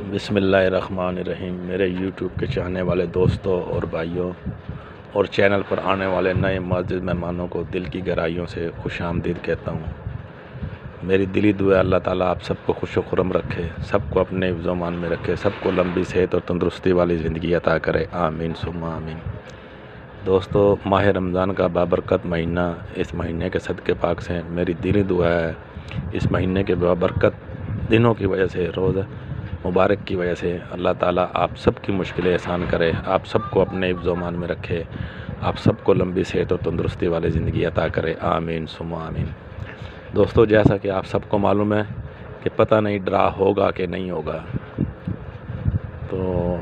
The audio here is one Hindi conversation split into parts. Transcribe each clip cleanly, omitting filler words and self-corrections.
बिस्मिल्लाहिर्रहमानिर्रहीम। मेरे यूट्यूब के चाहने वाले दोस्तों और भाइयों और चैनल पर आने वाले नए मुअज़्ज़िज़ मेहमानों को दिल की गहराइयों से खुशामदीद कहता हूँ। मेरी दिली दुआ अल्लाह ताला आप सबको खुश व खुर्रम रखे, सबको अपने हिफ्ज़-ओ-मान में रखे, सबको लंबी सेहत और तंदुरुस्ती वाली ज़िंदगी अता करे। आमीन सुम्मा आमीन। दोस्तों, माह रमज़ान का बाबरकत महीना, इस महीने के सदक़े पाक से मेरी दिली दुआ है इस महीने के बाबरकत दिनों की वजह से, रोज़ मुबारक की वजह से अल्लाह ताला आप सब की मुश्किलें आसान करे, आप सबको अपने हिफ्ज़-ओ-मान में रखे, आप सबको लंबी सेहत और तंदुरुस्ती वाली ज़िंदगी अता करे। आमीन सुम्मा आमीन। दोस्तों, जैसा कि आप सबको मालूम है कि पता नहीं ड्रा होगा कि नहीं होगा, तो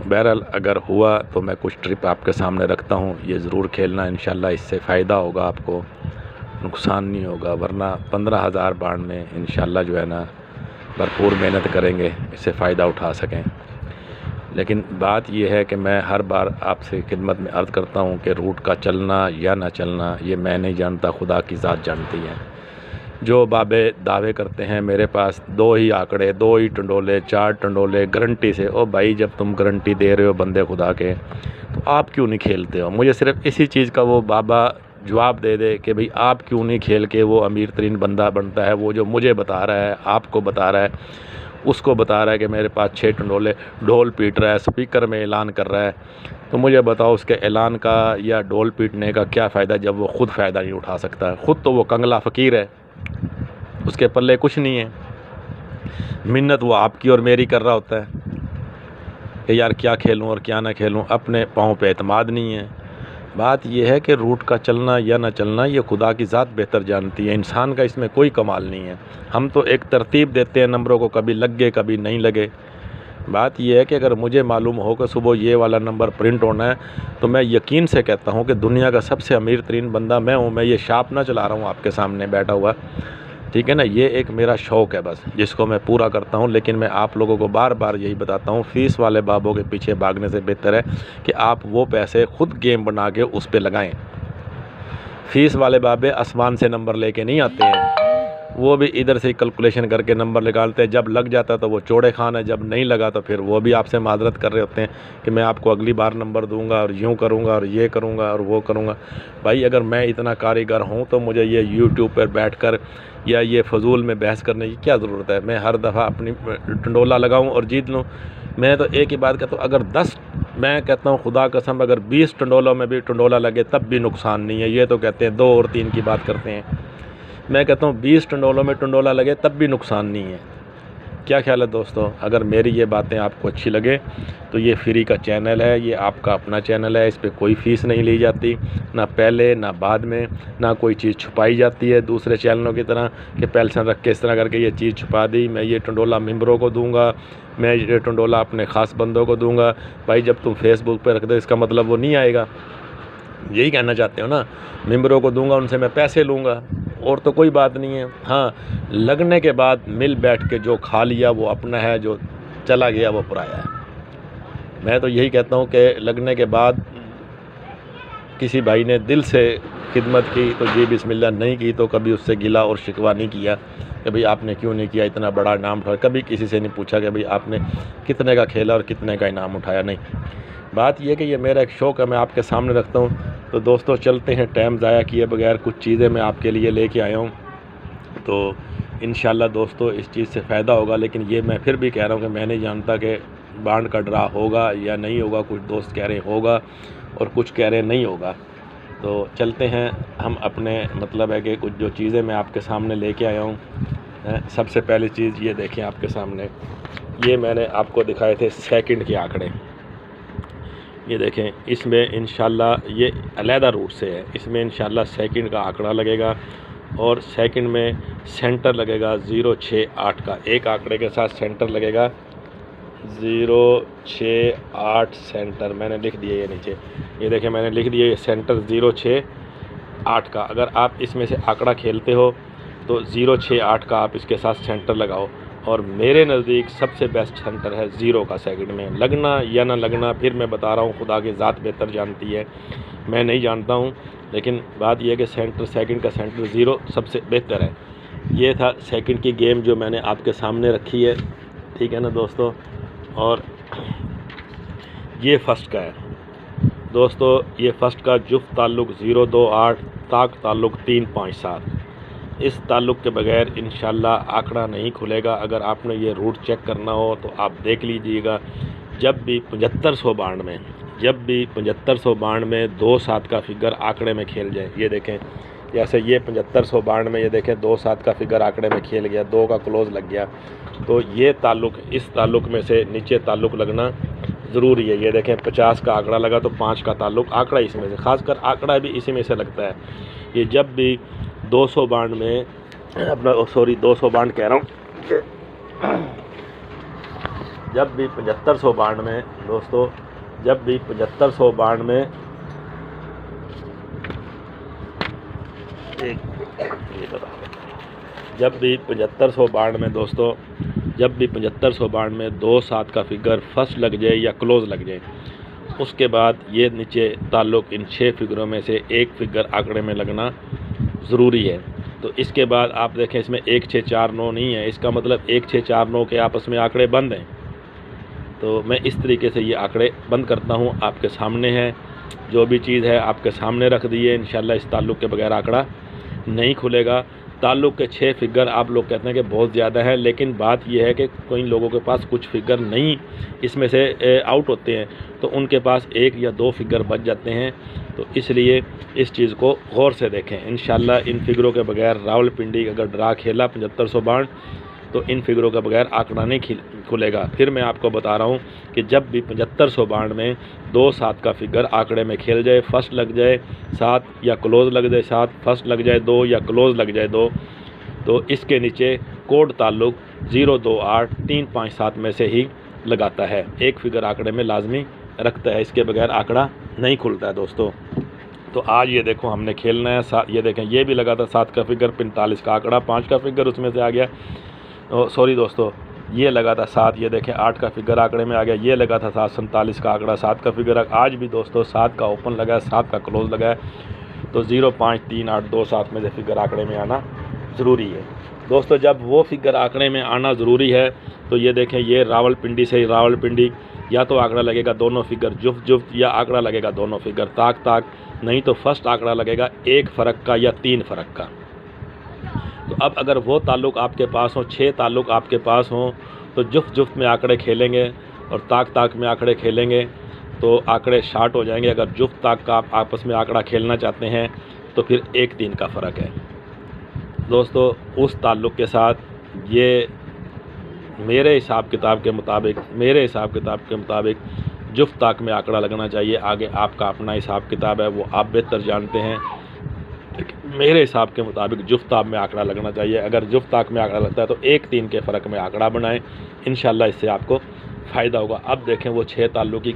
बहरहाल अगर हुआ तो मैं कुछ ट्रिप आपके सामने रखता हूँ। ये ज़रूर खेलना, इंशाल्लाह इससे फ़ायदा होगा, आपको नुकसान नहीं होगा। वरना 15,000 बाण में इंशाल्लाह जो है ना भरपूर मेहनत करेंगे, इससे फ़ायदा उठा सकें। लेकिन बात यह है कि मैं हर बार आपसे खिदमत में अर्ज़ करता हूँ कि रूट का चलना या ना चलना ये मैं नहीं जानता, खुदा की ज़ात जानती है। जो बाबे दावे करते हैं मेरे पास 2 ही आंकड़े, 2 ही टंडोले, 4 टंडोले गारंटी से, ओ भाई जब तुम गारंटी दे रहे हो बंदे खुदा के, तो आप क्यों नहीं खेलते हो? मुझे सिर्फ इसी चीज़ का वो बाबा जवाब दे दे कि भाई आप क्यों नहीं खेल के वो अमीर तरीन बंदा बनता है, वो जो मुझे बता रहा है, आपको बता रहा है, उसको बता रहा है कि मेरे पास 6 टंडोले, ढोल पीट रहा है, स्पीकर में ऐलान कर रहा है। तो मुझे बताओ उसके ऐलान का या ढोल पीटने का क्या फ़ायदा जब वो ख़ुद फ़ायदा नहीं उठा सकता है। ख़ुद तो वो कंगला फ़कीर है, उसके पल्ले कुछ नहीं है। मिन्नत वो आपकी और मेरी कर रहा होता है कि यार क्या खेलूं और क्या ना खेलूं, अपने पाँव पे एतमाद नहीं है। बात यह है कि रूट का चलना या ना चलना ये खुदा की ज़ात बेहतर जानती है, इंसान का इसमें कोई कमाल नहीं है। हम तो एक तरतीब देते हैं नंबरों को, कभी लगे कभी नहीं लगे। बात यह है कि अगर मुझे मालूम हो कि सुबह ये वाला नंबर प्रिंट होना है, तो मैं यकीन से कहता हूँ कि दुनिया का सबसे अमीर तरीन बंदा मैं हूँ। मैं ये शाप ना चला रहा हूँ आपके सामने बैठा हुआ, ठीक है ना। ये एक मेरा शौक़ है बस, जिसको मैं पूरा करता हूँ। लेकिन मैं आप लोगों को बार बार यही बताता हूँ, फ़ीस वाले बाबों के पीछे भागने से बेहतर है कि आप वो पैसे ख़ुद गेम बना के उस पर लगाएं। फ़ीस वाले बाबे आसमान से नंबर लेके नहीं आते हैं, वो भी इधर से कैलकुलेशन करके नंबर निकालते हैं। जब लग जाता तो वो चौड़े खान है, जब नहीं लगा तो फिर वो भी आपसे माजरत कर रहे होते हैं कि मैं आपको अगली बार नंबर दूंगा और यूँ करूँगा और ये करूँगा और वो करूँगा। भाई अगर मैं इतना कारीगर हूँ तो मुझे ये यूट्यूब पर बैठकर या ये फजूल में बहस करने की क्या ज़रूरत है? मैं हर दफ़ा अपनी टंडोला लगाऊँ और जीत लूँ। मैं तो एक ही बात कहता हूँ, अगर 10, मैं कहता हूँ खुदा कसम, अगर 20 टंडोलों में भी टंडोला लगे तब भी नुकसान नहीं है। ये तो कहते हैं 2 और 3 की बात करते हैं, मैं कहता हूँ 20 टंडोलों में टंडोला लगे तब भी नुकसान नहीं है। क्या ख्याल है दोस्तों? अगर मेरी ये बातें आपको अच्छी लगे तो ये फ्री का चैनल है, ये आपका अपना चैनल है, इस पर कोई फ़ीस नहीं ली जाती, ना पहले ना बाद में, ना कोई चीज़ छुपाई जाती है दूसरे चैनलों की तरह कि पेल्सन रख के इस तरह करके ये चीज़ छुपा दी। मैं ये टंडोला मेंबरों को दूंगा, मैं ये टंडोला अपने ख़ास बंदों को दूंगा। भाई जब तुम फेसबुक पर रख दो इसका मतलब वो नहीं आएगा, यही कहना चाहते हो ना। मेंबरों को दूंगा, उनसे मैं पैसे लूँगा, और तो कोई बात नहीं है। हाँ, लगने के बाद मिल बैठ के जो खा लिया वो अपना है, जो चला गया वो पराया है। मैं तो यही कहता हूँ कि लगने के बाद किसी भाई ने दिल से खिदमत की तो जी बिस्मिल्लाह, नहीं की तो कभी उससे गिला और शिकवा नहीं किया कि भाई आपने क्यों नहीं किया, इतना बड़ा इनाम उठाया। कभी किसी से नहीं पूछा कि भाई आपने कितने का खेला और कितने का इनाम उठाया, नहीं। बात यह कि ये मेरा एक शौक़ है, मैं आपके सामने रखता हूँ। तो दोस्तों चलते हैं, टाइम ज़ाया किए बगैर कुछ चीज़ें मैं आपके लिए लेके आया हूँ। तो इंशाल्लाह दोस्तों इस चीज़ से फ़ायदा होगा। लेकिन ये मैं फिर भी कह रहा हूँ कि मैं नहीं जानता कि बांड का ड्रा होगा या नहीं होगा। कुछ दोस्त कह रहे होगा और कुछ कह रहे नहीं होगा। तो चलते हैं हम अपने, मतलब है कि कुछ जो चीज़ें मैं आपके सामने लेके आया हूँ। सबसे पहली चीज़ ये देखें आपके सामने, ये मैंने आपको दिखाए थे सेकंड के आंकड़े। ये देखें, इसमें इंशाल्लाह ये अलहदा रूट से है, इसमें इंशाल्लाह सेकंड का आंकड़ा लगेगा और सेकंड में सेंटर लगेगा 068 का। एक आंकड़े के साथ सेंटर लगेगा 068 सेंटर, मैंने लिख दिया ये नीचे, ये देखें मैंने लिख दिया ये सेंटर 068 का। अगर आप इसमें से आंकड़ा खेलते हो तो 068 का आप इसके साथ सेंटर लगाओ, और मेरे नज़दीक सबसे बेस्ट सेंटर है 0 का। सेकंड में लगना या ना लगना फिर मैं बता रहा हूँ, खुदा की ज़ात बेहतर जानती है, मैं नहीं जानता हूँ। लेकिन बात यह है कि सेंटर, सेकंड का सेंटर 0 सबसे बेहतर है। ये था सेकंड की गेम जो मैंने आपके सामने रखी है, ठीक है ना दोस्तों। और ये फर्स्ट का है दोस्तों। ये फर्स्ट का जुफ्त ताल्लुक 028, ताक ताल्लुक 357। इस ताल्लुक के बगैर इंशाल्लाह आंकड़ा नहीं खुलेगा। अगर आपने ये रूट चेक करना हो तो आप देख लीजिएगा। जब भी 7592 जब भी 7592 2-7 का फिगर आंकड़े में खेल जाए, ये देखें जैसे ये 7592 ये देखें 2-7 का फिगर आंकड़े में खेल गया, 2 का क्लोज़ लग गया, तो ये ताल्लुक इस ताल्लुक में से नीचे ताल्लुक लगना ज़रूरी है। ये देखें 50 का आंकड़ा लगा तो 5 का ताल्लुक आंकड़ा इसमें से, ख़ासकर आंकड़ा भी इसी में से लगता है। ये जब भी 292 अपना 292 कह रहा हूँ, जब भी 7592 दोस्तों, जब भी 7592 जब भी 7592 दोस्तों, जब भी 7592 2-7 का फिगर फर्स्ट लग जाए या क्लोज़ लग जाए, उसके बाद ये नीचे ताल्लुक इन 6 फिगरों में से एक फिगर आंकड़े में लगना ज़रूरी है। तो इसके बाद आप देखें इसमें 1649 नहीं है, इसका मतलब 1649 के आपस में आंकड़े बंद हैं। तो मैं इस तरीके से ये आंकड़े बंद करता हूँ, आपके सामने है। जो भी चीज़ है आपके सामने रख दी है। इंशाल्लाह इस ताल्लुक के बगैर आंकड़ा नहीं खुलेगा। ताल्लुक के 6 फिगर आप लोग कहते हैं कि बहुत ज़्यादा है, लेकिन बात यह है कि कई लोगों के पास कुछ फिगर नहीं इसमें से आउट होते हैं, तो उनके पास 1 या 2 फिगर बच जाते हैं। तो इसलिए इस चीज़ को गौर से देखें। इंशाल्लाह इन फिगरों के बगैर रावलपिंडी अगर ड्रा खेला 7592 तो इन फिगरों के बगैर आंकड़ा नहीं खुलेगा। फिर मैं आपको बता रहा हूँ कि जब भी 7592 में 2-7 का फिगर आंकड़े में खेल जाए, फर्स्ट लग जाए 7 या क्लोज़ लग जाए 7, फर्स्ट लग जाए 2 या क्लोज़ लग जाए 2, तो इसके नीचे कोड ताल्लुक 028 357 में से ही लगाता है। एक फिगर आंकड़े में लाजमी रखता है, इसके बगैर आंकड़ा नहीं खुलता है दोस्तों। तो आज ये देखो हमने खेलना है। ये देखें ये भी लगा था 7 का फिगर, 45 का आंकड़ा, 5 का फिगर उसमें से आ गया। सॉरी दोस्तों, ये लगा था 7, ये देखें 8 का फिगर आंकड़े में आ गया। ये लगा था 747 का आंकड़ा, 7 का फिगर। आज भी दोस्तों 7 का ओपन लगा है, 7 का क्लोज़ लगा है। तो 05382 में से फिगर आंकड़े में आना ज़रूरी है दोस्तों। जब वो फिगर आंकड़े में आना ज़रूरी है तो ये देखें ये रावलपिंडी से रावलपिंडी, या तो आंकड़ा लगेगा दोनों फिगर जुफ्त जुफ्त, या आंकड़ा लगेगा दोनों फिगर ताक ताक, नहीं तो फर्स्ट आंकड़ा लगेगा 1 फ़र्क का या 3 फ़र्क का। तो अब अगर वो ताल्लुक आपके पास हो, 6 ताल्लुक आपके पास हों, तो जुफ्त जुफ्त में आंकड़े खेलेंगे और ताक ताक में आंकड़े खेलेंगे तो आंकड़े शार्ट हो जाएंगे। अगर जुफ्त ताक का आप आपस में आंकड़ा खेलना चाहते हैं तो फिर 1-3 का फ़र्क है दोस्तों। उस ताल्लुक के साथ ये मेरे हिसाब किताब के मुताबिक जुफ्त ताक में आंकड़ा लगना चाहिए। आगे आपका अपना हिसाब किताब है, वो आप बेहतर जानते हैं। मेरे हिसाब के मुताबिक जुफ्त ताक में आंकड़ा लगना चाहिए। अगर जुफ्त ताक में आंकड़ा लगता है तो 1-3 के फ़र्क में आंकड़ा बनाएं, इंशाल्लाह इससे आपको फ़ायदा होगा। अब देखें वो 6 ताल्लुक की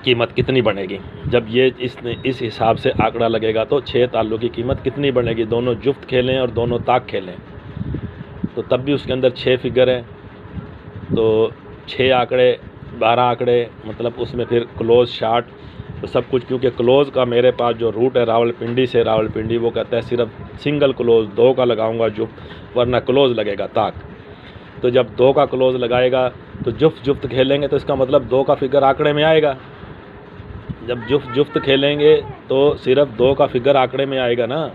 कीमत कितनी बनेगी। जब ये इस हिसाब से आंकड़ा लगेगा तो 6 ताल्लुक की कीमत कितनी बनेगी। दोनों जुफ्त खेलें और दोनों ताक खेलें तो तब भी उसके अंदर 6 फिगर है, तो 6 आंकड़े 12 आंकड़े, मतलब उसमें फिर क्लोज़ शार्ट तो सब कुछ। क्योंकि क्लोज़ का मेरे पास जो रूट है रावलपिंडी से रावलपिंडी, वो कहता है सिर्फ सिंगल क्लोज़ 2 का लगाऊंगा जुफ्त, वरना क्लोज़ लगेगा ताक। तो जब 2 का क्लोज़ लगाएगा तो जुफ्त जुफ्त खेलेंगे तो इसका मतलब 2 का फिगर आंकड़े में आएगा। जब जुफ्त जुफ्त खेलेंगे तो सिर्फ 2 का फिगर आंकड़े में आएगा ना,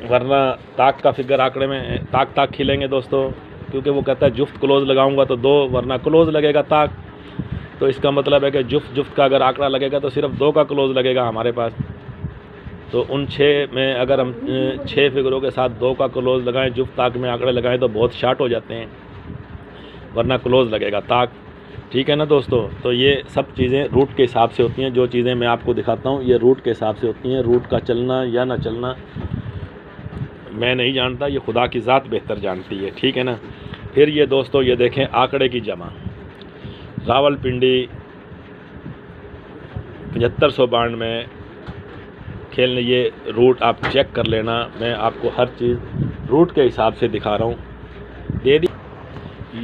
वरना ताक का फिगर आंकड़े में ताक ताक खेलेंगे दोस्तों। क्योंकि वो कहता है जुफ्त क्लोज़ लगाऊंगा तो 2, वरना क्लोज़ लगेगा ताक। तो इसका मतलब है कि जुफ्त जुफ्त का अगर आंकड़ा लगेगा तो सिर्फ 2 का क्लोज़ लगेगा हमारे पास। तो उन 6 में अगर हम 6 फिगरों के साथ 2 का क्लोज़ लगाएं, जुफ्त ताक में आंकड़े लगाएं तो बहुत शार्ट हो जाते हैं, वरना क्लोज़ लगेगा ताक। ठीक है ना दोस्तों। तो ये सब चीज़ें रूट के हिसाब से होती हैं। जो चीज़ें मैं आपको दिखाता हूँ ये रूट के हिसाब से होती हैं। रूट का चलना या ना चलना मैं नहीं जानता, ये खुदा की ज़ात बेहतर जानती है। ठीक है ना। फिर ये दोस्तों ये देखें आंकड़े की जमा रावलपिंडी 7592 में खेलने, ये रूट आप चेक कर लेना। मैं आपको हर चीज़ रूट के हिसाब से दिखा रहा हूँ। दे दी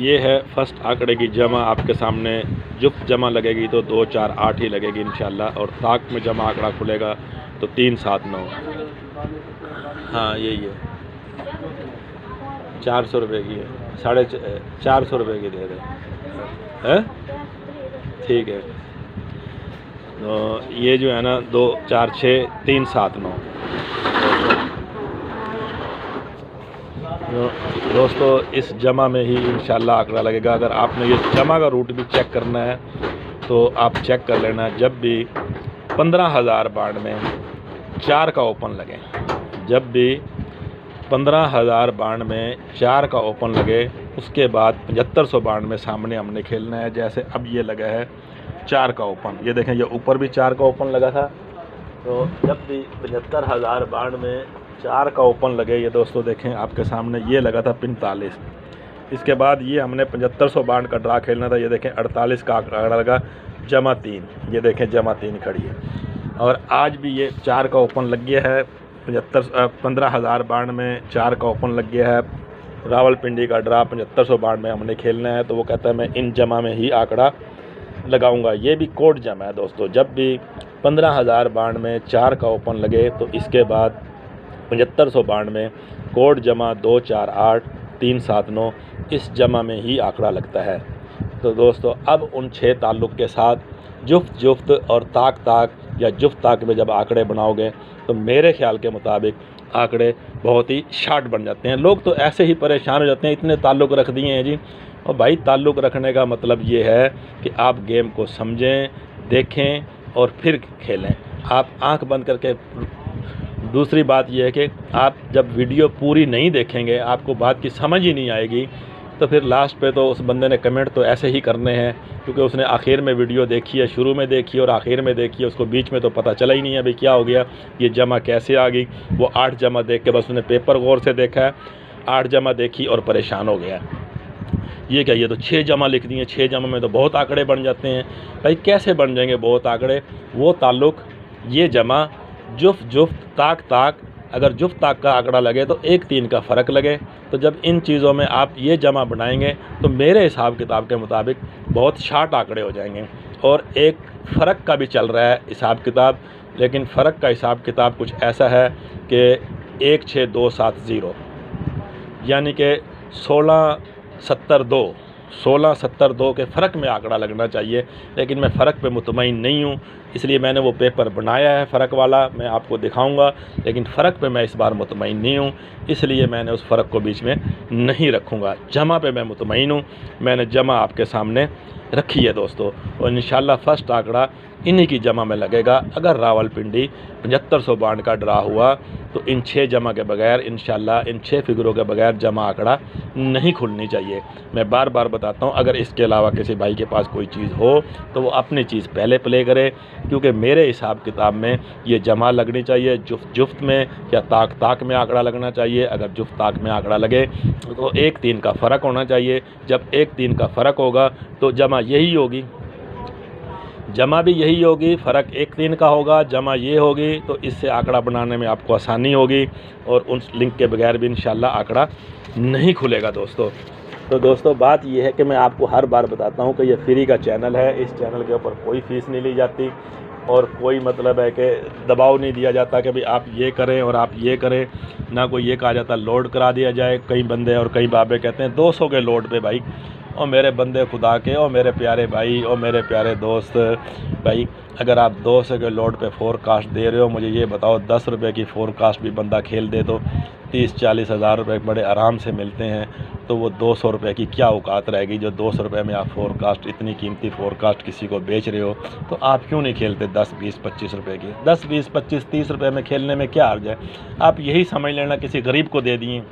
ये है फर्स्ट आंकड़े की जमा आपके सामने। जुफ्त जमा लगेगी तो 2 4 8 ही लगेगी इंशाल्लाह, और ताक में जमा आंकड़ा खुलेगा तो 3 7 9। हाँ यही है, 400 रुपये की है। 450 रुपये की दे दें, हैं? ठीक है। तो ये जो है ना 2 4 6 3 7 9। दोस्तों इस जमा में ही इंशाल्लाह आंकड़ा लगेगा। अगर आपने ये जमा का रूट भी चेक करना है तो आप चेक कर लेना। जब भी 15,000 बांड में 4 का ओपन लगे, जब भी 15,000 बांड में 4 का ओपन लगे, उसके बाद 7500 बांड में सामने हमने खेलना है। जैसे अब ये लगा है 4 का ओपन, ये देखें ये ऊपर भी 4 का ओपन लगा था। तो जब भी 75,000 बांड में 4 का ओपन लगे, ये दोस्तों देखें आपके सामने ये लगा था 45। इसके बाद ये हमने 7500 बांड का ड्रा खेलना था। ये देखें 48 का आंकड़ा लगा, जमा 3, ये देखें जमा 3 खड़ी है। और आज भी ये 4 का ओपन लग गया है। 15,000 बांड में 4 का ओपन लग गया है। रावलपिंडी का ड्रा 7500 बांड में हमने खेलना है। तो वो कहता है मैं इन जमा में ही आंकड़ा लगाऊंगा। ये भी कोड जमा है दोस्तों। जब भी 15,000 बांड में 4 का ओपन लगे तो इसके बाद 7500 बांड में कोड जमा 2 4 8 3 7 9, इस जमा में ही आंकड़ा लगता है। तो दोस्तों अब उन 6 ताल्लुक़ के साथ जुफ्त जुफ्त और ताक ताक या जुफ्त ताक में जब आंकड़े बनाओगे तो मेरे ख्याल के मुताबिक आंकड़े बहुत ही शार्ट बन जाते हैं। लोग तो ऐसे ही परेशान हो जाते हैं, इतने ताल्लुक़ रख दिए हैं जी। और भाई ताल्लुक़ रखने का मतलब ये है कि आप गेम को समझें, देखें और फिर खेलें। आप आंख बंद करके, दूसरी बात यह है कि आप जब वीडियो पूरी नहीं देखेंगे आपको बात की समझ ही नहीं आएगी। तो फिर लास्ट पे तो उस बंदे ने कमेंट तो ऐसे ही करने हैं क्योंकि उसने आखिर में वीडियो देखी है, शुरू में देखी और आखिर में देखी है, उसको बीच में तो पता चला ही नहीं है भाई क्या हो गया, ये जमा कैसे आ गई। वो 8 जमा देख के बस उसने पेपर गौर से देखा है, 8 जमा देखी और परेशान हो गया। ये क्या, ये तो 6 जमा लिख दिए, 6 जमा में तो बहुत आंकड़े बन जाते हैं। भाई कैसे बन जाएंगे बहुत आंकड़े? वो ताल्लुक़, ये जमा, जुफ्त जुफ्त, ताक ताक, अगर जुफ्त ताक का आंकड़ा लगे तो 1 3 का फ़र्क लगे। तो जब इन चीज़ों में आप ये जमा बनाएंगे तो मेरे हिसाब किताब के मुताबिक बहुत शार्ट आंकड़े हो जाएंगे। और एक फ़र्क का भी चल रहा है हिसाब किताब, लेकिन फ़र्क का हिसाब किताब कुछ ऐसा है कि 16270 यानी कि 1672 के फ़र्क में आंकड़ा लगना चाहिए। लेकिन मैं फ़र्क पे मुतमईन नहीं हूँ, इसलिए मैंने वो पेपर बनाया है फ़र्क वाला, मैं आपको दिखाऊंगा। लेकिन फ़र्क पे मैं इस बार मुतमईन नहीं हूँ, इसलिए मैंने उस फ़र्क को बीच में नहीं रखूँगा। जमा पे मैं मुतमईन हूँ, मैंने जमा आपके सामने रखी है दोस्तों। और इंशाल्लाह फ़र्स्ट आंकड़ा इन्हीं की जमा में लगेगा। अगर रावलपिंडी 7500 बांड का ड्रा हुआ तो इन 6 जमा के बगैर इंशाल्लाह, इन 6 फिगरों के बगैर जमा आंकड़ा नहीं खुलनी चाहिए। मैं बार बार बताता हूँ, अगर इसके अलावा किसी भाई के पास कोई चीज़ हो तो वो अपनी चीज़ पहले प्ले करे, क्योंकि मेरे हिसाब किताब में ये जमा लगनी चाहिए जुफ्त जुफ्त में या ताक ताक में आंकड़ा लगना चाहिए। अगर जुफ्त ताक में आंकड़ा लगे तो 1 3 का फ़र्क होना चाहिए। जब 1 3 का फ़र्क होगा तो जमा यही होगी, जमा भी यही होगी, फ़र्क 1 3 का होगा, जमा ये होगी। तो इससे आंकड़ा बनाने में आपको आसानी होगी और उन लिंक के बगैर भी इंशाल्लाह आंकड़ा नहीं खुलेगा दोस्तों। तो दोस्तों बात ये है कि मैं आपको हर बार बताता हूँ कि ये फ्री का चैनल है, इस चैनल के ऊपर कोई फ़ीस नहीं ली जाती और कोई मतलब है कि दबाव नहीं दिया जाता कि भाई आप ये करें और आप ये करें। ना कोई ये कहा जाता लोड करा दिया जाए। कई बंदे और कई बाबे कहते हैं 200 के लोड पे भाई, और मेरे बंदे खुदा के, और मेरे प्यारे भाई और मेरे प्यारे दोस्त भाई, अगर आप 200 के लोड पे फोरकास्ट दे रहे हो, मुझे ये बताओ 10 रुपये की फोरकास्ट भी बंदा खेल दे तो 30-40 हज़ार रुपये बड़े आराम से मिलते हैं। तो वो 200 रुपये की क्या औकात रहेगी जो 200 रुपये में आप फोरकास्ट, इतनी कीमती फोरकास्ट किसी को बेच रहे हो। तो आप क्यों नहीं खेलते 10 20 25 रुपये की? 10 20 25 30 रुपये में खेलने में क्या हर्ज है? आप यही समझ लेना किसी गरीब को दे दिए,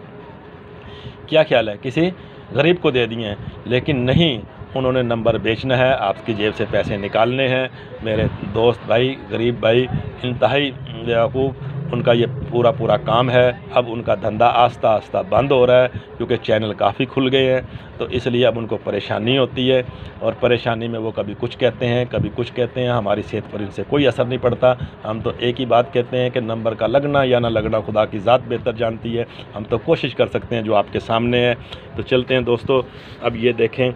क्या ख्याल है, किसी गरीब को दे दिए हैं। लेकिन नहीं, उन्होंने नंबर बेचना है, आपकी जेब से पैसे निकालने हैं। मेरे दोस्त भाई, गरीब भाई इंतहाई बेवकूफ़, उनका ये पूरा काम है। अब उनका धंधा आस्ता आस्ता बंद हो रहा है क्योंकि चैनल काफ़ी खुल गए हैं। तो इसलिए अब उनको परेशानी होती है और परेशानी में वो कभी कुछ कहते हैं कभी कुछ कहते हैं। हमारी सेहत पर इनसे कोई असर नहीं पड़ता। हम तो एक ही बात कहते हैं कि नंबर का लगना या ना लगना खुदा की ज़ात बेहतर जानती है। हम तो कोशिश कर सकते हैं जो आपके सामने है। तो चलते हैं दोस्तों, अब ये देखें,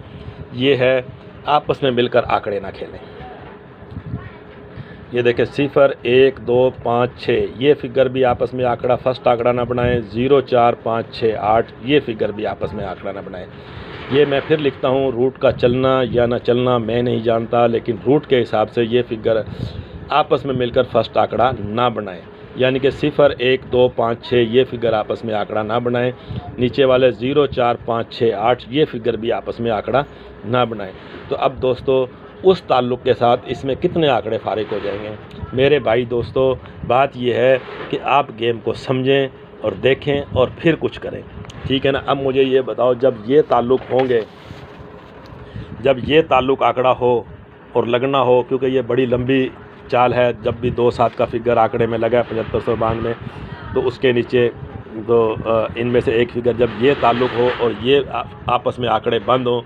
ये है आपस में मिलकर आंकड़े ना खेलें। ये देखें 0 1 2 5 6 ये फिगर भी आपस में आंकड़ा फर्स्ट आंकड़ा ना बनाएं। 0 4 5 6 8 ये फिगर भी आपस में आंकड़ा ना बनाएं। ये मैं फिर लिखता हूँ, रूट का चलना या ना चलना मैं नहीं जानता, लेकिन रूट के हिसाब से ये फिगर आपस में मिलकर फर्स्ट आंकड़ा ना बनाएं। यानी कि 0 1 2 5 6 ये फिगर आपस में आंकड़ा ना बनाएं। नीचे वाले 0 4 5 6 8 ये फिगर भी आपस में आंकड़ा ना बनाएं। तो अब दोस्तों उस ताल्लुक़ के साथ इसमें कितने आंकड़े फारिग हो जाएंगे। मेरे भाई दोस्तों, बात यह है कि आप गेम को समझें और देखें और फिर कुछ करें, ठीक है ना। अब मुझे ये बताओ, जब ये ताल्लुक़ होंगे, जब ये ताल्लुक़ आंकड़ा हो और लगना हो, क्योंकि ये बड़ी लंबी चाल है, जब भी 2 7 का फिगर आंकड़े में लगा है 7592 तो उसके नीचे तो इनमें से एक फिगर जब ये ताल्लुक़ हो और ये आपस में आंकड़े बंद हों।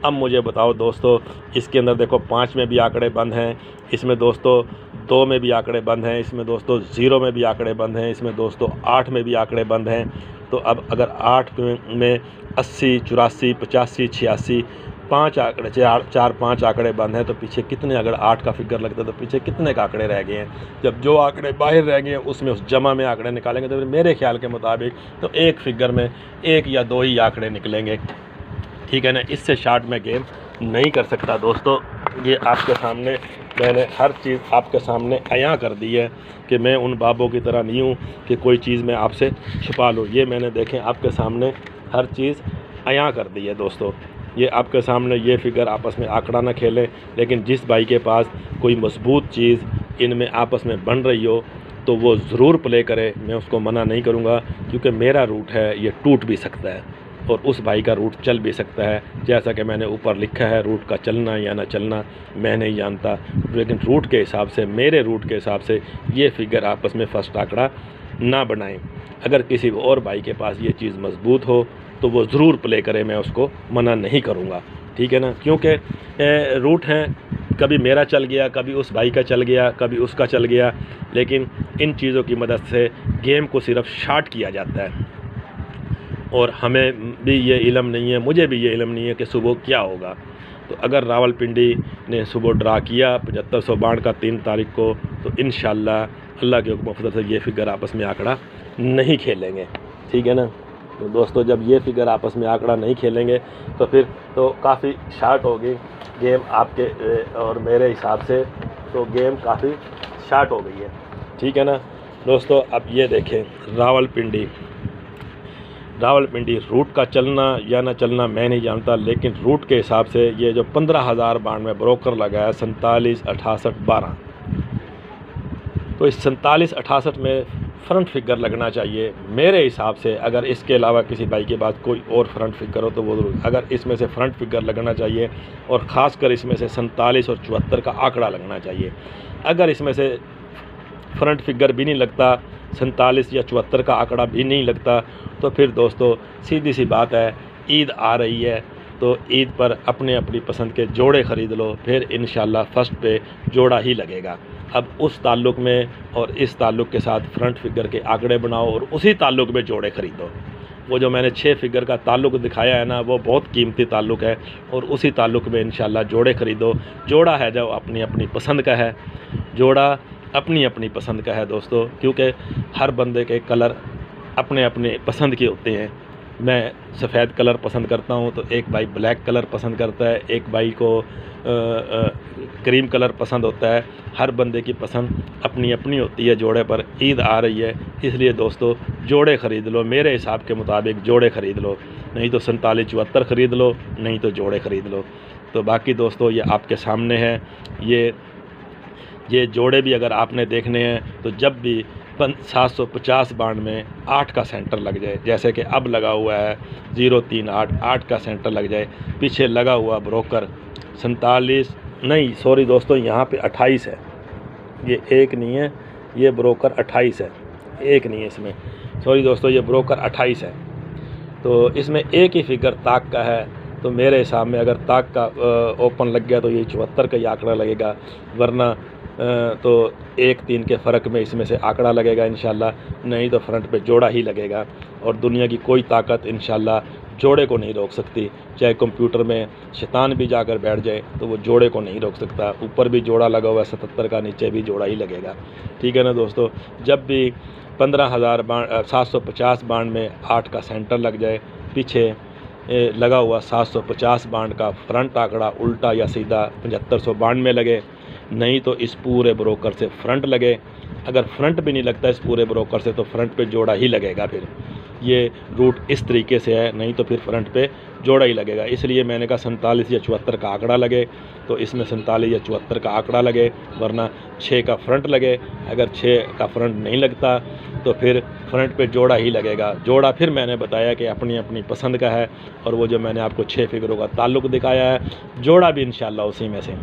अब मुझे बताओ दोस्तों, इसके अंदर देखो 5 में भी आंकड़े बंद हैं, इसमें दोस्तों 2 में भी आंकड़े बंद हैं, इसमें दोस्तों 0 में भी आंकड़े बंद हैं, इसमें दोस्तों 8 में भी आंकड़े बंद हैं। तो अब अगर 8 में 80 84 85 86 5 आंकड़े 4 5 आंकड़े बंद हैं, तो पीछे कितने, अगर 8 का फिगर लगता है तो पीछे कितने का आंकड़े रह गए हैं। जब जो आंकड़े बाहर रह गए हैं उसमें उस जमा में आंकड़े निकालेंगे तो मेरे ख्याल के मुताबिक तो एक फिगर में 1 या 2 ही आंकड़े निकलेंगे, ठीक है ना। इससे शार्ट में गेम नहीं कर सकता दोस्तों। ये आपके सामने मैंने हर चीज़ आपके सामने अयां कर दी है कि मैं उन बाबों की तरह नहीं हूँ कि कोई चीज़ मैं आपसे छुपा लूँ। ये मैंने देखें आपके सामने हर चीज़ अयां कर दी है दोस्तों। ये आपके सामने ये फिगर आपस में आंकड़ा ना खेलें, लेकिन जिस भाई के पास कोई मजबूत चीज़ इनमें आपस में बन रही हो तो वो ज़रूर प्ले करे। मैं उसको मना नहीं करूँगा, क्योंकि मेरा रूट है ये टूट भी सकता है और उस भाई का रूट चल भी सकता है। जैसा कि मैंने ऊपर लिखा है, रूट का चलना या ना चलना मैं नहीं जानता, लेकिन रूट के हिसाब से, मेरे रूट के हिसाब से ये फिगर आपस में फर्स्ट आंकड़ा ना बनाएं। अगर किसी और भाई के पास ये चीज़ मजबूत हो तो वो ज़रूर प्ले करे, मैं उसको मना नहीं करूँगा, ठीक है ना। क्योंकि रूट हैं, कभी मेरा चल गया, कभी उस भाई का चल गया, कभी उसका चल गया, लेकिन इन चीज़ों की मदद से गेम को सिर्फ शार्ट किया जाता है। और हमें भी ये इल्म नहीं है, मुझे भी ये इल्म नहीं है कि सुबह क्या होगा। तो अगर रावलपिंडी ने सुबह ड्रा किया 7592 का 3 तारीख को, तो इंशाअल्लाह अल्लाह के हुक्म फजल से ये फिगर आपस में आंकड़ा नहीं खेलेंगे, ठीक है ना। तो दोस्तों, जब ये फिगर आपस में आंकड़ा नहीं खेलेंगे तो फिर तो काफ़ी शार्ट होगी गेम आपके और मेरे हिसाब से, तो गेम काफ़ी शार्ट हो गई है, ठीक है ना दोस्तों। अब ये देखें, रावलपिंडी रूट का चलना या ना चलना मैं नहीं जानता, लेकिन रूट के हिसाब से ये जो 15,092 ब्रोकर लगा है 47 68 12, तो इस 47 68 में फ्रंट फिगर लगना चाहिए मेरे हिसाब से। अगर इसके अलावा किसी भाई के पास कोई और फ्रंट फिगर हो तो वो ज़रूर, अगर इसमें से फ्रंट फिगर लगना चाहिए और ख़ासकर इसमें से 47 और 74 का आंकड़ा लगना चाहिए। अगर इसमें से फ्रंट फिगर भी नहीं लगता, 47 या 74 का आंकड़ा भी नहीं लगता, तो फिर दोस्तों सीधी सी बात है, ईद आ रही है तो ईद पर अपने अपनी पसंद के जोड़े ख़रीद लो, फिर इंशाल्लाह फर्स्ट पे जोड़ा ही लगेगा। अब उस ताल्लुक़ में और इस ताल्लुक़ के साथ फ्रंट फिगर के आंकड़े बनाओ और उसी ताल्लुक़ में जोड़े ख़रीदो। वो जो मैंने 6 फिगर का ताल्लुक़ दिखाया है ना, वो बहुत कीमती ताल्लुक़ है और उसी ताल्लुक़ में इंशाल्लाह जोड़े ख़रीदो। जोड़ा है जो अपनी अपनी पसंद का है, जोड़ा अपनी अपनी पसंद का है दोस्तों, क्योंकि हर बंदे के कलर अपने अपने पसंद के होते हैं। मैं सफ़ेद कलर पसंद करता हूं तो एक भाई ब्लैक कलर पसंद करता है, एक भाई को क्रीम कलर पसंद होता है। हर बंदे की पसंद अपनी अपनी होती है जोड़े पर। ईद आ रही है इसलिए दोस्तों जोड़े ख़रीद लो, मेरे हिसाब के मुताबिक जोड़े ख़रीद लो, नहीं तो 47 74 ख़रीद लो, नहीं तो जोड़े ख़रीद लो। तो बाकी दोस्तों ये आपके सामने है, ये जोड़े भी अगर आपने देखने हैं तो जब भी 750 बांड में 8 का सेंटर लग जाए, जैसे कि अब लगा हुआ है 038 8 का सेंटर लग जाए, पीछे लगा हुआ ब्रोकर 47 नहीं सॉरी दोस्तों यहाँ पे 28 है, ये एक नहीं है, ये ब्रोकर 28 है, एक नहीं है इसमें, सॉरी दोस्तों ये ब्रोकर 28 है। तो इसमें एक ही फिगर ताक का है, तो मेरे हिसाब में अगर ताक का ओपन लग गया तो ये 74 का ही आंकड़ा लगेगा, वरना तो 1-3 के फ़र्क में इसमें से आंकड़ा लगेगा इंशाल्लाह, नहीं तो फ्रंट पे जोड़ा ही लगेगा। और दुनिया की कोई ताकत इंशाल्लाह जोड़े को नहीं रोक सकती। चाहे कंप्यूटर में शैतान भी जाकर बैठ जाए तो वो जोड़े को नहीं रोक सकता। ऊपर भी जोड़ा लगा हुआ है 77 का, नीचे भी जोड़ा ही लगेगा। ठीक है ना दोस्तों। जब भी 15,000 बांड 750 बांड में 8 का सेंटर लग जाए, पीछे लगा हुआ 750 बांड का फ्रंट आंकड़ा उल्टा या सीधा 7500 बांड में लगे, नहीं तो इस पूरे ब्रोकर से फ्रंट लगे। अगर फ्रंट भी नहीं लगता इस पूरे ब्रोकर से तो फ्रंट पे जोड़ा ही लगेगा। फिर ये रूट इस तरीके से है, नहीं तो फिर फ्रंट पे जोड़ा ही लगेगा। इसलिए मैंने कहा 47 या 74 का आंकड़ा लगे, तो इसमें 47 या 74 का आंकड़ा लगे, वरना 6 का फ्रंट लगे। अगर 6 का फ्रंट नहीं लगता तो फिर फ्रंट पे जोड़ा ही लगेगा। जोड़ा फिर मैंने बताया कि अपनी अपनी पसंद का है, और वो जो मैंने आपको 6 फिगरों का ताल्लुक़ दिखाया है, जोड़ा भी इंशाल्लाह उसी में से।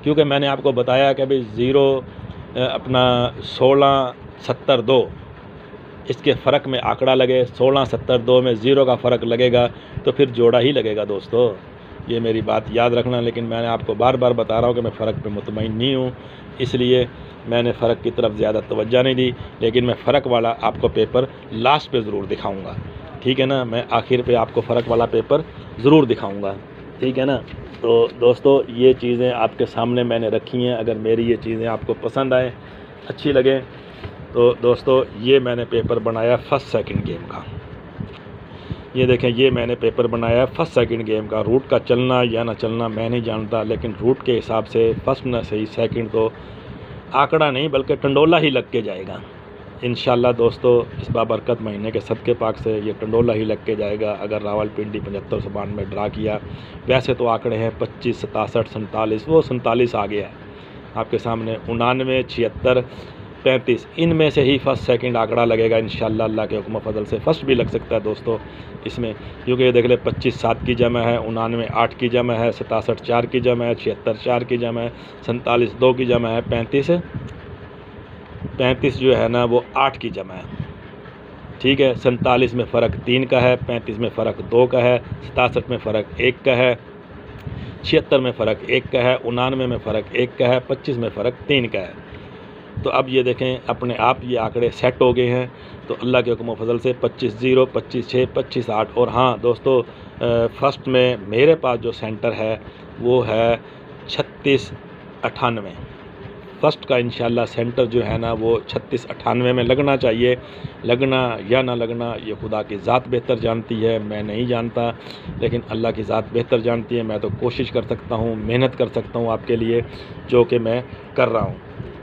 क्योंकि मैंने आपको बताया कि भाई 0 अपना 1672 इसके फ़र्क में आंकड़ा लगे, 1672 में 0 का फ़र्क लगेगा तो फिर जोड़ा ही लगेगा दोस्तों। ये मेरी बात याद रखना। लेकिन मैंने आपको बार बार बता रहा हूँ कि मैं फ़र्क पे मुतमईन नहीं हूँ, इसलिए मैंने फ़र्क की तरफ ज़्यादा तवज्जो नहीं दी। लेकिन मैं फ़र्क वाला आपको पेपर लास्ट पे ज़रूर दिखाऊँगा। ठीक है ना, मैं आखिर पे आपको फ़र्क वाला पेपर ज़रूर दिखाऊँगा। ठीक है ना। तो दोस्तों ये चीज़ें आपके सामने मैंने रखी हैं। अगर मेरी ये चीज़ें आपको पसंद आए, अच्छी लगे, तो दोस्तों ये मैंने पेपर बनाया फर्स्ट सेकंड गेम का। ये देखें, ये मैंने पेपर बनाया फर्स्ट सेकंड गेम का। रूट का चलना या ना चलना मैं नहीं जानता, लेकिन रूट के हिसाब से फर्स्ट ना सही सेकंड तो आंकड़ा नहीं बल्कि टंडोला ही लग के जाएगा इंशाल्लाह दोस्तों। इस बाबरकत महीने के सदके पाक से ये टंडोला ही लग के जाएगा। अगर रावलपिंडी 75 बांड में ड्रा किया, वैसे तो आंकड़े हैं 25, 67, 47, वो 47 आ गया है आपके सामने, 99, 76, 35, इनमें से ही फर्स्ट सेकंड आंकड़ा लगेगा इंशाल्लाह। अल्लाह के हुक्म फजल से फर्स्ट भी लग सकता है दोस्तों इसमें, क्योंकि ये देख ले 25 7 की जमा है, 99 8 की जमा है, 67 4 की जमा है, 76 4 की जमा है, 47 2 की जमा है, 35 जो है ना वो 8 की जमा है। ठीक है, 47 में फ़र्क 3 का है, 35 में फ़र्क 2 का है, 67 में फ़र्क 1 का है, 76 में फ़र्क 1 का है, 99 में फ़र्क 1 का है, 25 में फ़र्क 3 का है। तो अब ये देखें अपने आप ये आंकड़े सेट हो गए हैं। तो अल्लाह के हुक्म फजल से 25-0, 25-6, 25-8। और हाँ दोस्तों, फर्स्ट में मेरे पास जो सेंटर है वो है 3698। फर्स्ट का इंशाल्लाह सेंटर जो है ना वो 3698 में लगना चाहिए। लगना या ना लगना ये खुदा की ज़ात बेहतर जानती है, मैं नहीं जानता, लेकिन अल्लाह की ज़ात बेहतर जानती है। मैं तो कोशिश कर सकता हूँ, मेहनत कर सकता हूँ आपके लिए, जो कि मैं कर रहा हूँ।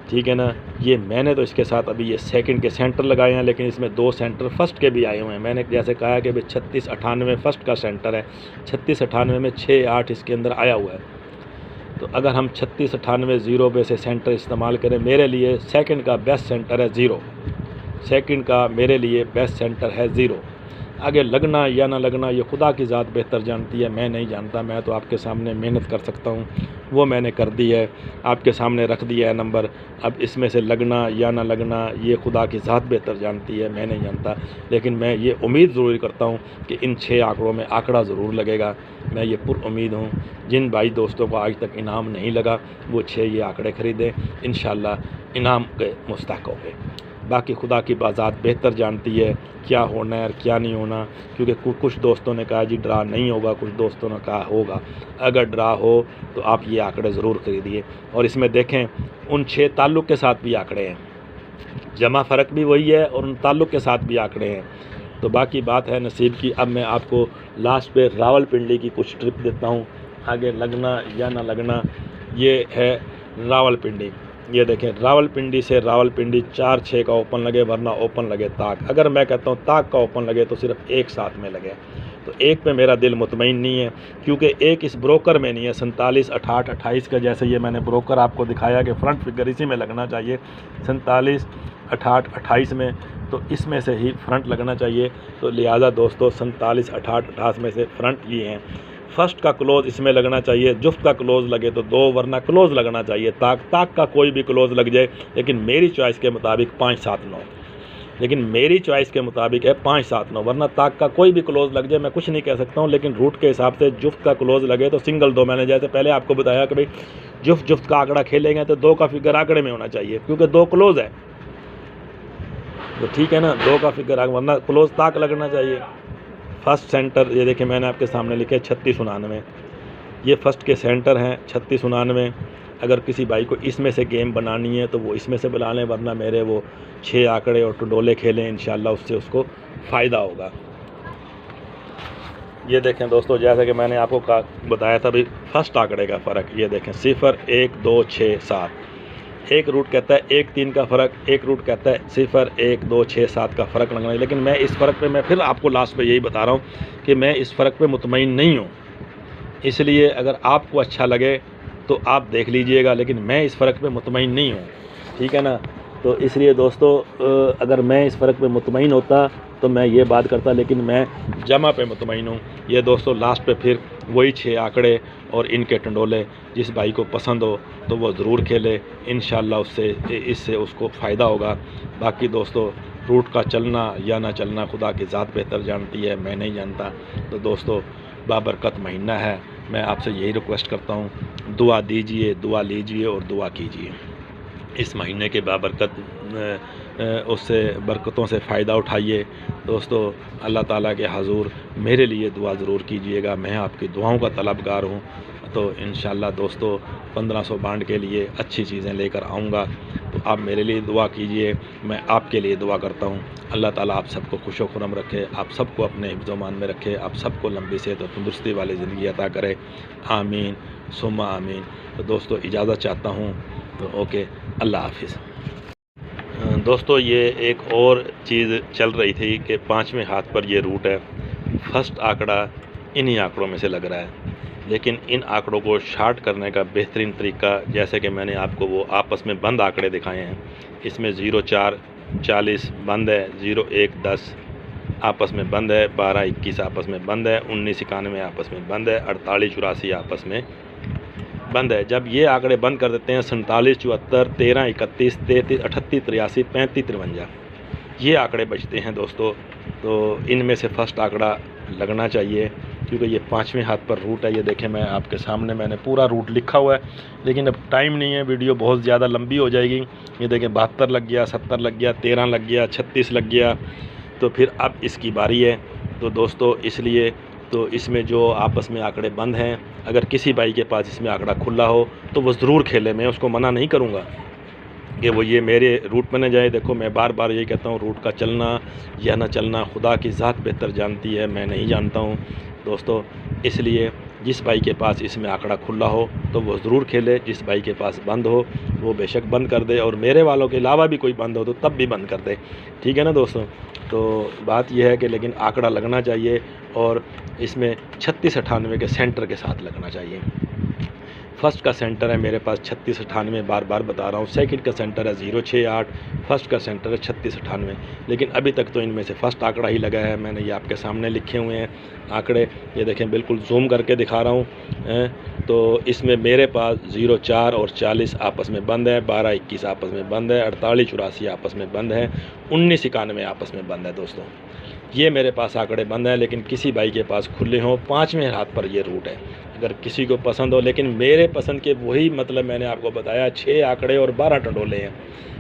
ठीक है ना। ये मैंने तो इसके साथ अभी ये सेकंड के सेंटर लगाए हैं, लेकिन इसमें 2 सेंटर फर्स्ट के भी आए हुए हैं। मैंने जैसे कहा कि भाई 3698 फर्स्ट का सेंटर है, 3698 में 6 8 इसके अंदर आया हुआ है। तो अगर हम 3698 0 पे से सेंटर इस्तेमाल करें, मेरे लिए सेकंड का बेस्ट सेंटर है 0। सेकंड का मेरे लिए बेस्ट सेंटर है 0। आगे लगना या ना लगना ये खुदा की ज़ात बेहतर जानती है, मैं नहीं जानता। मैं तो आपके सामने मेहनत कर सकता हूँ, वो मैंने कर दी है, आपके सामने रख दिया है नंबर। अब इसमें से लगना या ना लगना ये खुदा की ज़ात बेहतर जानती है, मैं नहीं जानता। लेकिन मैं ये उम्मीद ज़रूर करता हूँ कि इन 6 आंकड़ों में आंकड़ा ज़रूर लगेगा। मैं ये पुरुम्मीद हूँ। जिन भाई दोस्तों को आज तक इनाम नहीं लगा वो 6 ये आंकड़े ख़रीदें, इंशाल्लाह इनाम के मुस्तहक़ होंगे। बाकी खुदा की बाज़ात बेहतर जानती है क्या होना है और क्या नहीं होना, क्योंकि कुछ दोस्तों ने कहा जी ड्रा नहीं होगा, कुछ दोस्तों ने कहा होगा। अगर ड्रा हो तो आप ये आंकड़े ज़रूर ख़रीदिए। और इसमें देखें उन 6 ताल्लुक़ के साथ भी आंकड़े हैं, जमा फ़र्क भी वही है और उन ताल्लुक़ के साथ भी आंकड़े हैं। तो बाकी बात है नसीब की। अब मैं आपको लास्ट पे रावलपिंडी की कुछ ट्रिप देता हूँ। आगे लगना या ना लगना ये है रावलपिंडी। ये देखें रावलपिंडी से रावलपिंडी 4-6 का ओपन लगे, वरना ओपन लगे ताक। अगर मैं कहता हूँ ताक का ओपन लगे तो सिर्फ एक साथ में लगे, तो एक पे मेरा दिल मुतमईन नहीं है, क्योंकि एक इस ब्रोकर में नहीं है। 47 68 28 का जैसे ये मैंने ब्रोकर आपको दिखाया कि फ्रंट फिगर इसी में लगना चाहिए, 47 68 28 में, तो इसमें से ही फ्रंट लगना चाहिए। तो लिहाजा दोस्तों 47 68 28 में से फ्रंट ये हैं। फर्स्ट का क्लोज़ इसमें लगना चाहिए, जुफ्त का क्लोज़ लगे तो 2, वरना क्लोज़ लगना चाहिए ताक का कोई भी क्लोज़ लग जाए। लेकिन मेरी चॉइस के मुताबिक 5 7 9, लेकिन मेरी चॉइस के मुताबिक है 5 7 9, वरना ताक का कोई भी क्लोज़ लग जाए मैं कुछ नहीं कह सकता हूँ। लेकिन रूट के हिसाब से जुफ्त का क्लोज़ लगे तो सिंगल 2, मैंने जैसे पहले आपको बताया कि भाई जुफ्त का आंकड़ा खेलेंगे तो 2 का फिगर आंकड़े में होना चाहिए, क्योंकि 2 क्लोज़ है। तो ठीक है ना, 2 का फिगर, वरना क्लोज़ ताक लगना चाहिए। फर्स्ट सेंटर ये देखिए मैंने आपके सामने लिखे 3699, ये फर्स्ट के सेंटर हैं 3699। अगर किसी भाई को इसमें से गेम बनानी है तो वो इसमें से बुला लें, वरना मेरे वो 6 आंकड़े और टंडोले खेलें, इंशाल्लाह उससे उसको फ़ायदा होगा। ये देखें दोस्तों, जैसा कि मैंने आपको बताया था भी फर्स्ट आंकड़े का फ़र्क, ये देखें 0 1 2 6 7। एक रूट कहता है 1 3 का फ़र्क, एक रूट कहता है 0 1 2 6 7 का फ़र्क लगना है। लेकिन मैं इस फ़र्क पे मैं फिर आपको लास्ट पे यही बता रहा हूँ कि मैं इस फ़र्क पे मुतमईन नहीं हूँ। इसलिए अगर आपको अच्छा लगे तो आप देख लीजिएगा, लेकिन मैं इस फ़र्क पे मुतमईन नहीं हूँ, ठीक है ना। तो इसलिए दोस्तों अगर मैं इस फ़र्क पे मुतमईन होता तो मैं ये बात करता, लेकिन मैं जमा पे मुतमईन हूँ। ये दोस्तों लास्ट पे फिर वही 6 आंकड़े और इनके टंडोले, जिस भाई को पसंद हो तो वो ज़रूर खेले, इंशाल्लाह इससे उसको फ़ायदा होगा। बाकी दोस्तों रूट का चलना या ना चलना खुदा की ज़ात बेहतर जानती है, मैं नहीं जानता। तो दोस्तों बाबरकत महीना है, मैं आपसे यही रिक्वेस्ट करता हूँ, दुआ दीजिए, दुआ लीजिए और दुआ कीजिए। इस महीने के बाबरकत उससे बरकतों से फ़ायदा उठाइए। दोस्तों अल्लाह ताला के हज़ूर मेरे लिए दुआ ज़रूर कीजिएगा, मैं आपकी दुआओं का तलबगार हूँ। तो इंशाल्लाह दोस्तों 1500 बांड के लिए अच्छी चीज़ें लेकर आऊँगा, तो आप मेरे लिए दुआ कीजिए, मैं आपके लिए दुआ करता हूँ। अल्लाह ताला आप सबको खुश व खुरम रखे, आप सबको अपने हिफ्ज़-ओ-मान में रखे, आप सबको लंबी सेहत और तंदुरुस्ती वाली ज़िंदगी अता करे, आमीन सुम्मा आमीन। तो दोस्तों इजाज़त चाहता हूँ, तो ओके, अल्लाह हाफिज़। दोस्तों ये एक और चीज़ चल रही थी कि 5वें हाथ पर ये रूट है, फर्स्ट आंकड़ा इन्हीं आंकड़ों में से लग रहा है, लेकिन इन आंकड़ों को शार्ट करने का बेहतरीन तरीका, जैसे कि मैंने आपको वो आपस में बंद आंकड़े दिखाए हैं, इसमें 0 4 40 बंद है, 0 1 10 आपस में बंद है, 12 21 आपस में बंद है, 19 91 आपस में बंद है, 48 84 आपस में बंद है। जब ये आंकड़े बंद कर देते हैं 47 74 13 31 33 38 83 35 53, ये आंकड़े बचते हैं दोस्तों। तो इनमें से फर्स्ट आंकड़ा लगना चाहिए, क्योंकि ये 5वें हाथ पर रूट है। ये देखें मैं आपके सामने मैंने पूरा रूट लिखा हुआ है, लेकिन अब टाइम नहीं है, वीडियो बहुत ज़्यादा लंबी हो जाएगी। ये देखें 72 लग गया, 70 लग गया, 13 लग गया, 36 लग गया, तो फिर अब इसकी बारी है। तो दोस्तों इसलिए तो इसमें जो आपस में आंकड़े बंद हैं, अगर किसी भाई के पास इसमें आंकड़ा खुला हो तो वो ज़रूर खेले, मैं उसको मना नहीं करूँगा कि वो ये मेरे रूट में न जाए। देखो मैं बार बार यही कहता हूँ, रूट का चलना या ना चलना खुदा की ज़ात बेहतर जानती है, मैं नहीं जानता हूँ दोस्तों। इसलिए जिस भाई के पास इसमें आंकड़ा खुला हो तो वो ज़रूर खेले, जिस भाई के पास बंद हो वो बेशक बंद कर दे, और मेरे वालों के अलावा भी कोई बंद हो तो तब भी बंद कर दे, ठीक है ना दोस्तों। तो बात यह है कि लेकिन आंकड़ा लगना चाहिए, और इसमें 36 98 के सेंटर के साथ लगना चाहिए। फर्स्ट का सेंटर है मेरे पास 36 98, बार बार बता रहा हूँ। सेकंड का सेंटर है 0 6 8, फर्स्ट का सेंटर है 36 98, लेकिन अभी तक तो इनमें से फर्स्ट आंकड़ा ही लगा है। मैंने ये आपके सामने लिखे हुए हैं आंकड़े, ये देखें बिल्कुल जूम करके दिखा रहा हूँ। तो इसमें मेरे पास 0 4 और 40 आपस में बंद है, 12 21 आपस में बंद है, 48 84 आपस में बंद है, 19 91 आपस में बंद है दोस्तों। ये मेरे पास आंकड़े बंद हैं, लेकिन किसी भाई के पास खुले हों 5वें हाथ पर ये रूट है, अगर किसी को पसंद हो। लेकिन मेरे पसंद के वही, मतलब मैंने आपको बताया 6 आंकड़े और 12 टंडोले हैं,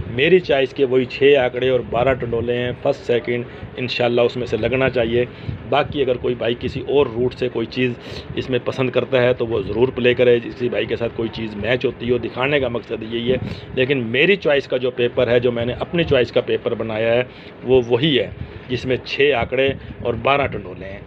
मेरी चॉइस के वही 6 आंकड़े और 12 टंडोले हैं। फर्स्ट सेकंड इंशाल्लाह उसमें से लगना चाहिए। बाकी अगर कोई भाई किसी और रूट से कोई चीज़ इसमें पसंद करता है तो वो ज़रूर प्ले करे, किसी भाई के साथ कोई चीज़ मैच होती हो, दिखाने का मकसद यही है। लेकिन मेरी चॉइस का जो पेपर है, जो मैंने अपनी चॉइस का पेपर बनाया है, वो वही है जिसमें 6 आंकड़े और 12 टंडोले हैं,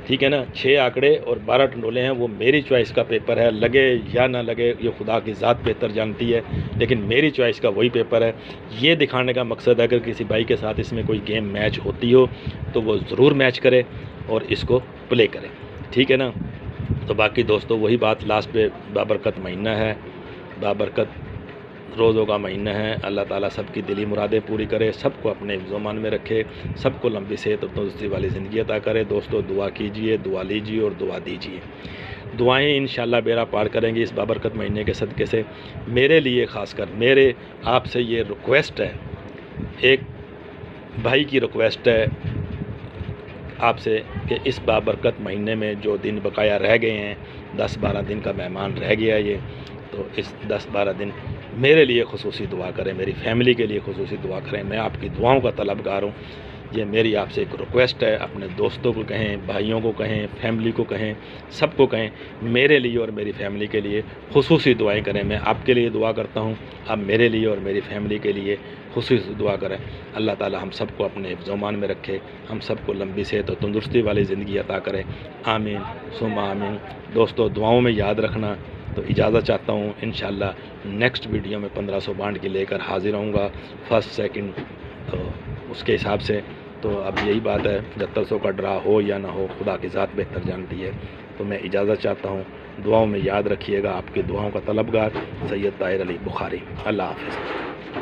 ठीक है ना। 6 आंकड़े और 12 टंडोले हैं, वो मेरी चॉइस का पेपर है। लगे या ना लगे ये खुदा की ज़ात बेहतर जानती है, लेकिन मेरी चॉइस का वही पेपर है। ये दिखाने का मकसद है अगर किसी भाई के साथ इसमें कोई गेम मैच होती हो तो वो ज़रूर मैच करे और इसको प्ले करे, ठीक है ना। तो बाकी दोस्तों वही बात लास्ट पे, बाबरकत महीना है, बाबरकत रोज़ों का महीना है। अल्लाह ताला सबकी दिली मुरादें पूरी करे, सबको अपने हिफ्ज़-ओ-मान में रखे, सबको लंबी सेहत और तंदुरुस्ती वाली ज़िंदगी अता करे। दोस्तों दुआ कीजिए, दुआ लीजिए और दुआ दीजिए। दुआएं इंशाल्लाह बेड़ा पार करेंगी इस बाबरकत महीने के सदक़े से। मेरे लिए ख़ासकर मेरे आपसे ये रिक्वेस्ट है, एक भाई की रिक्वेस्ट है आपसे कि इस बाबरकत महीने में जो दिन बकाया रह गए हैं, 10-12 दिन का मेहमान रह गया ये, तो इस 10-12 दिन मेरे लिए खुसूसी दुआ करें, मेरी फैमिली के लिए खुसूसी दुआ करें। मैं आपकी दुआओं का तलबगार हूँ। ये मेरी आपसे एक रिक्वेस्ट है। अपने दोस्तों को कहें, भाइयों को कहें, फैमिली को कहें, सबको कहें मेरे लिए और मेरी फैमिली के लिए खुसूसी दुआएं करें। मैं आपके लिए दुआ करता हूँ, आप मेरे लिए और मेरी फैमिली के लिए खुसूसी दुआ करें। अल्लाह ताला हम सबको अपने हिफ्ज़-ओ-मान में रखे, हम सबको लंबी सेहत और तंदुरुस्ती वाली ज़िंदगी अता करें। आमीन सुम्मा आमीन। दोस्तों दुआओं में याद रखना। तो इजाज़त चाहता हूँ। इंशाअल्लाह नेक्स्ट वीडियो में 1500 बांड की लेकर हाज़िर रहूँगा, फर्स्ट सेकंड, तो उसके हिसाब से तो अब यही बात है, 7500 का ड्रा हो या ना हो खुदा की ज़ात बेहतर जानती है। तो मैं इजाज़त चाहता हूँ। दुआओं में याद रखिएगा। आपकी दुआओं का तलबगार सैयद ताहिर अली बुखारी। अल्लाह हाफ़िज़।